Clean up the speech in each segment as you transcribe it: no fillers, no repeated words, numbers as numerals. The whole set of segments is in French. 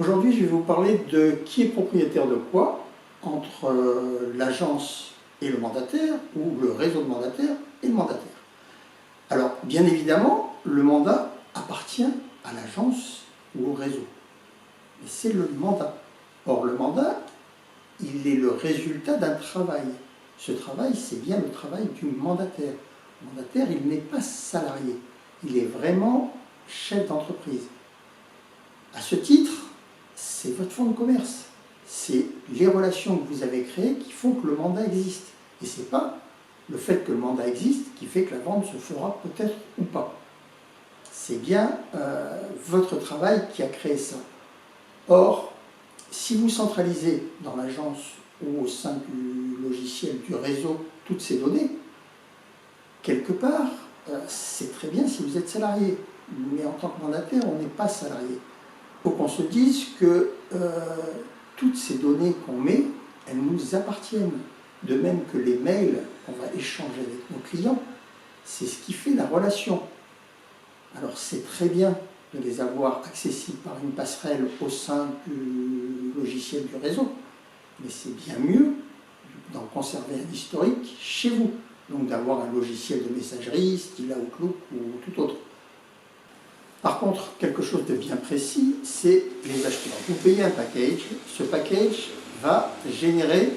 Aujourd'hui, je vais vous parler de qui est propriétaire de quoi entre l'agence et le mandataire, ou le réseau de mandataires et le mandataire. Alors, bien évidemment, le mandat appartient à l'agence ou au réseau. Mais c'est le mandat. Or, le mandat, il est le résultat d'un travail. Ce travail, c'est bien le travail du mandataire. Le mandataire, il n'est pas salarié. Il est vraiment chef d'entreprise. À ce titre, c'est votre fonds de commerce. C'est les relations que vous avez créées qui font que le mandat existe. Et ce n'est pas le fait que le mandat existe qui fait que la vente se fera peut-être ou pas. C'est bien votre travail qui a créé ça. Or, si vous centralisez dans l'agence ou au sein du logiciel, du réseau, toutes ces données, quelque part, c'est très bien si vous êtes salarié. Mais en tant que mandataire, on n'est pas salarié. Il faut qu'on se dise que toutes ces données qu'on met, elles nous appartiennent. De même que les mails qu'on va échanger avec nos clients, c'est ce qui fait la relation. Alors c'est très bien de les avoir accessibles par une passerelle au sein du logiciel du réseau, mais c'est bien mieux d'en conserver un historique chez vous. Donc d'avoir un logiciel de messagerie, style Outlook ou tout autre. Par contre, quelque chose de bien précis, c'est les acheteurs. Vous payez un package, ce package va générer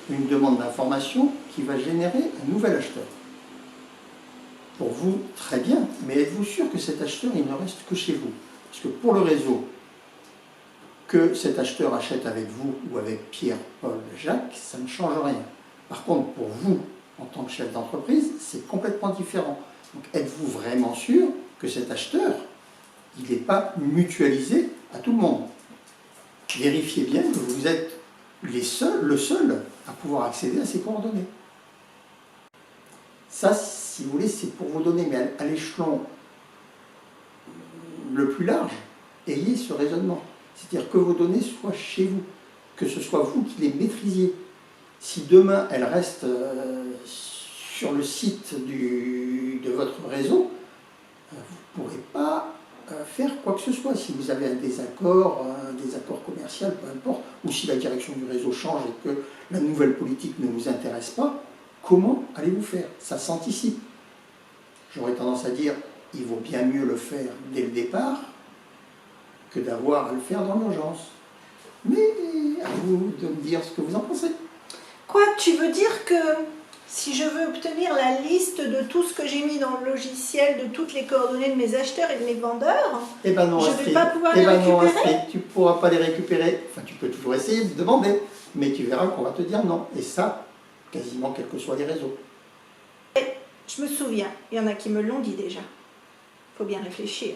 une demande d'information qui va générer un nouvel acheteur. Pour vous, très bien, mais êtes-vous sûr que cet acheteur, il ne reste que chez vous? Parce que pour le réseau, que cet acheteur achète avec vous ou avec Pierre, Paul, Jacques, ça ne change rien. Par contre, pour vous, en tant que chef d'entreprise, c'est complètement différent. Donc êtes-vous vraiment sûr que cet acheteur, il n'est pas mutualisé à tout le monde? Vérifiez bien que vous êtes le seul à pouvoir accéder à ces coordonnées. Ça, si vous voulez, c'est pour vous donner, mais à l'échelon le plus large, ayez ce raisonnement. C'est-à-dire que vos données soient chez vous, que ce soit vous qui les maîtrisiez. Si demain, elles restent sur le site de votre réseau, vous ne pourrez pas faire quoi que ce soit. Si vous avez un désaccord commercial, peu importe, ou si la direction du réseau change et que la nouvelle politique ne vous intéresse pas, comment allez-vous faire? Ça s'anticipe. J'aurais tendance à dire, il vaut bien mieux le faire dès le départ que d'avoir à le faire dans l'urgence. Mais à vous de me dire ce que vous en pensez. Quoi, tu veux dire que si je veux obtenir la liste de tout ce que j'ai mis dans le logiciel, de toutes les coordonnées de mes acheteurs et de mes vendeurs, je ne vais pas pouvoir les récupérer? Tu ne pourras pas les récupérer. Enfin, tu peux toujours essayer de demander, mais tu verras qu'on va te dire non. Et ça, quasiment quels que soient les réseaux. Je me souviens, il y en a qui me l'ont dit déjà. Il faut bien réfléchir.